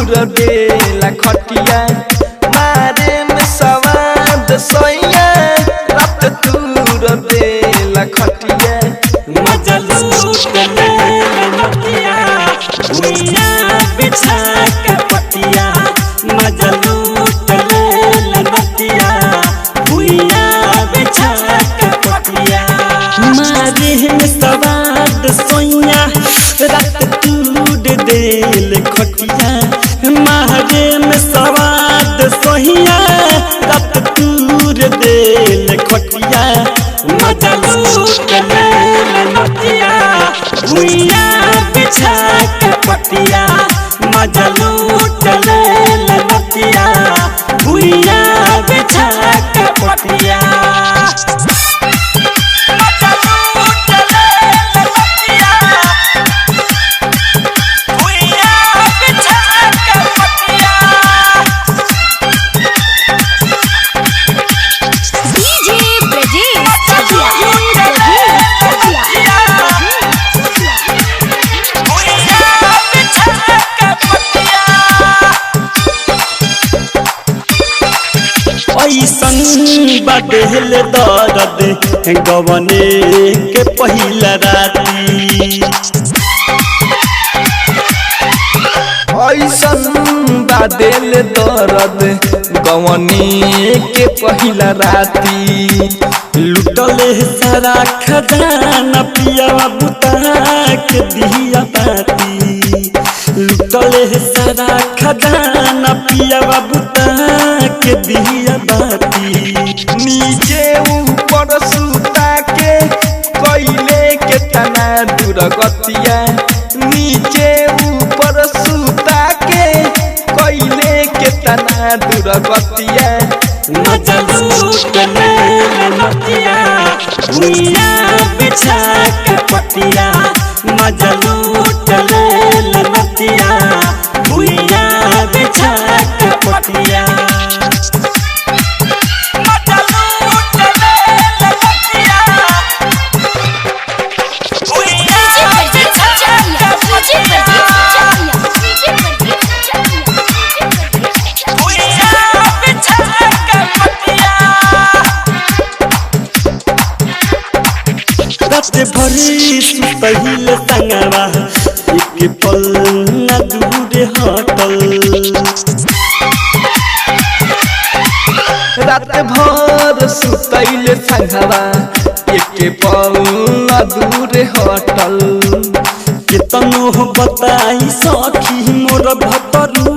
दूर देला खटिया मारे में सवाद सोया रात दूर देला खटिया मजा लूट ले नतिया भुइया बिछा के पटिया मजा लूट ले नतिया भुइया बिछा के पटिया मारे में सवाद सोया रात दूर देल खटिया मारे में सवाद सोया रात दूर देल खटिया मजा लूट ले नतिया भुइया बिछा के पटिया मजा लूट ले नतिया भुइया बिछा के पटिया मजा लूट ले नतिया भुइया बिछा के पटिया डीजे ब्रजेश चकिया ऐसन बदल दर्द गवने के पहिला राती ऐसन बादल दर्द गवनी के पहिला राती लुटले सारा खजाना पियावा बुता के दिया बाती लुटले सारा खजाना पियावा बुता के दिया बाती नीचे ऊपर सुता के कोयले के तना दूर गतिया नीचे ऊपर सुता के कोयले के तना दूर गतिया मजा लूट ले नतिया भुइया बिछा के पटिया मजा लूट ले नतिया भुइया बिछा के पटिया मजा लूट ले नतिया भुइया बिछा के पटिया भुइया बिछा के पटिया रात भरी सुतहिल संगवा एक पल न दूर हटल रात भर सुतैल संघवा एक पल दूर हटल केतनो बताई सखी मोर भतरू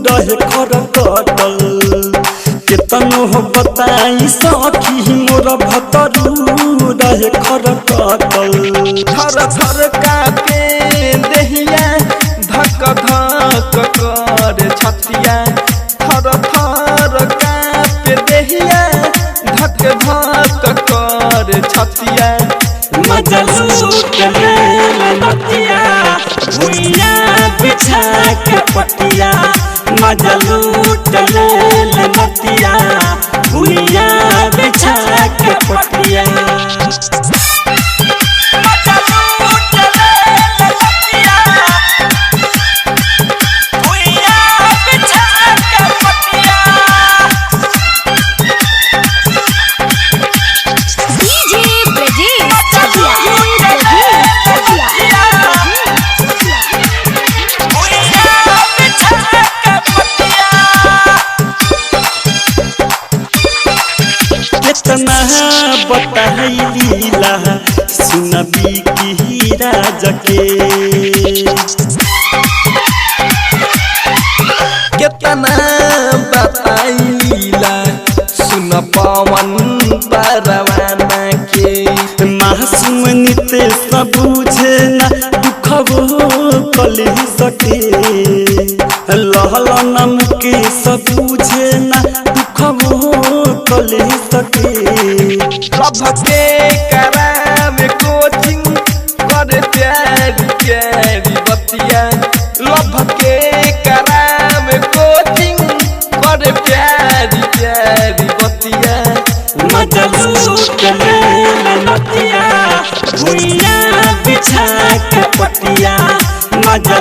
रहे खर कटल केतनो बताई सखी मोर भतरू रहे खर कटल थर थर कापे देहिया धक धक कर छतिया थर थर कापे देहिया धक धक कर छतिया मजा लूट ले नतिया भुइया बिछा के पटिया मजा लूट ले नतिया भुइया बिछा के पटिया मजा लूट ले नतिया भुइया बिछा के पटिया डीजे ब्रजेश चकिया कितना बताई लीला सुनबी की राज के केतना बताई लीला सुन पवन परवाना के मासूम नित सब बुझे ना दुखबो कली सके लहल नम के सब बुझे ना दुखबो कली सके लभ के कराम कोचिंग कर प्यारी प्यारी बतिया लभ के कराम कोचिंग कर प्यारी प्यारी बतिया मजा लूट ले नतिया भुइया बिछा के पटिया मजा